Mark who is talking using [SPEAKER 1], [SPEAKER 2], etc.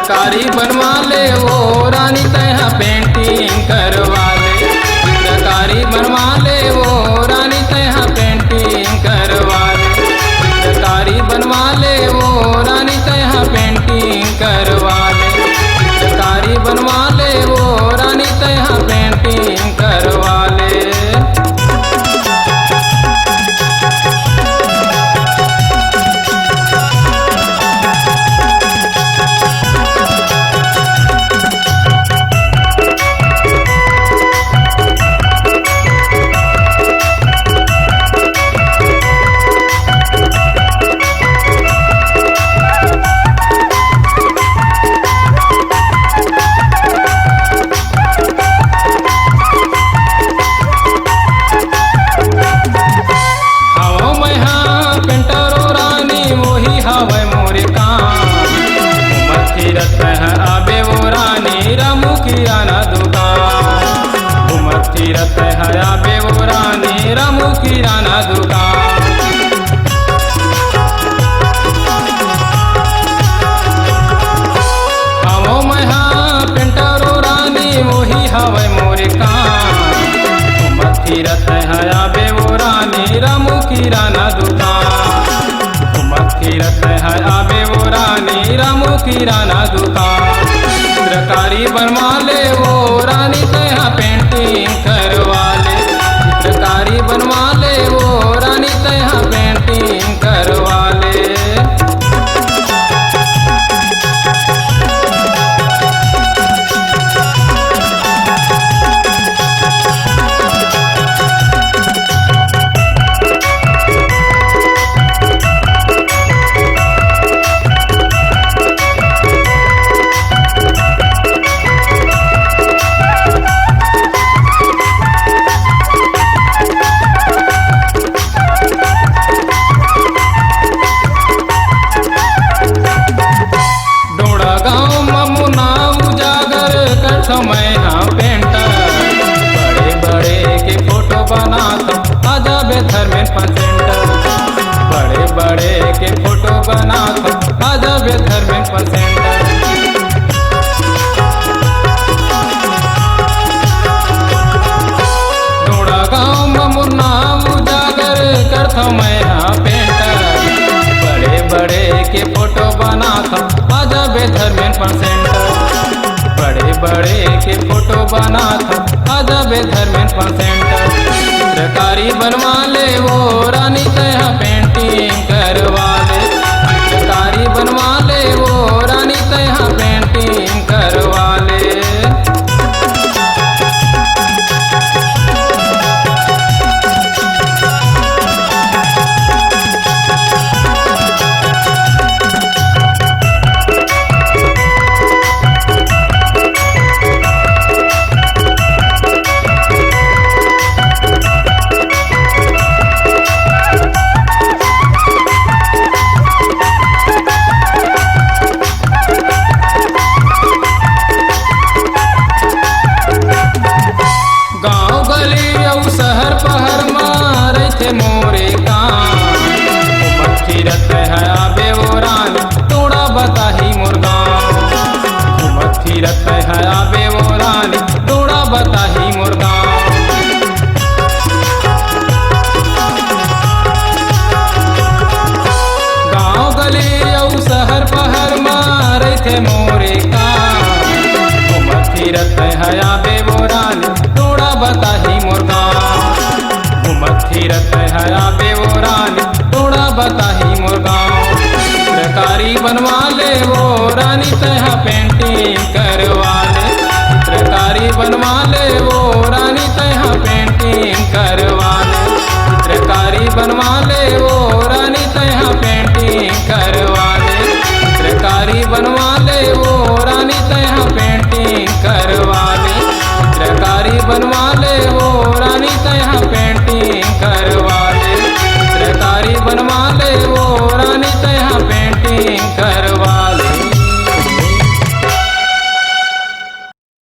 [SPEAKER 1] चित्रकारी बनवा ले वो रानी तैहा पेंटिंग करवा ले। चित्रकारी बनवा ले वो रानी तैहा पेंटिंग करवा ले। चित्रकारी बनवा ले वो रानी तैहा पेंटिंग करवा ले। चित्रकारी बनवा ले वो रानी तैहा पेंटिंग करवा ले। आबे वो रानी रामू किराना दुकान। घूमत फिरत है आबे वो रानी रामू किराना दुकान। आवो मैं पेंटरो रानी वही हवे मोरे कान। घूमत फिरत है आबे वो रानी रामू किराना दुकान। घूमत फिरत है आबे वो रानी रामू किराना दुकान। चित्रकारी बनवा ले वो रानी तैहा पेंटिंग करवा ले। चित्रकारी बनवा ले वो रानी तैहा पेंटिंग करवा ले। मैं हाँ पेंटर बड़े बड़े के फोटो बनाता आजा बेथर में सेंटर। बड़े बड़े के फोटो बनाता आजा बेथर में सेंटर। डोड़ा गाँव ममुना उजागर करता मैं हाँ पेंटर। बड़े बड़े के फोटो बनाता आजा बेथर में सेंटर। बड़े बड़े के फोटो बनाता आजा बेधर में सेंटर। चित्रकारी बनवा ले वो रानी तैहा पेंटिंग करवा ले। चित्रकारी बनवा ले वो रानी तैहा पेंटिंग करवा ले। शहर पहर मारे थे मोरे कान। घूमत फिरत है आबे वो रानी तोड़ा बताही मोर गाँव। घूमत फिरत है आबे वो रानी तोड़ा बताही मोर गाँव। गाँव गली और शहर पहर मारे थे मोरे कान। घूमत फिरत है आबे वो रानी तोड़ा बताही मोर गाँव। घूमत फिरत है आबे वो रानी तोड़ा बताही मोर गाँव। चित्रकारी बनवा ले वो रानी तैहा पेंटिंग करवा ले। चित्रकारी बनवा ले वो रानी तैहा पेंटिंग करवा ले। चित्रकारी बनवा ले वो रानी तैहा पेंटिंग करवा ले। चित्रकारी बनवा ले वो रानी तैहा पेंटिंग करवा ले। चित्रकारी बनवा ले वो रानी तैहा पेंटिंग करवा ले। चित्रकारी बनवा ले वो रानी तैहा पेंटिंग कर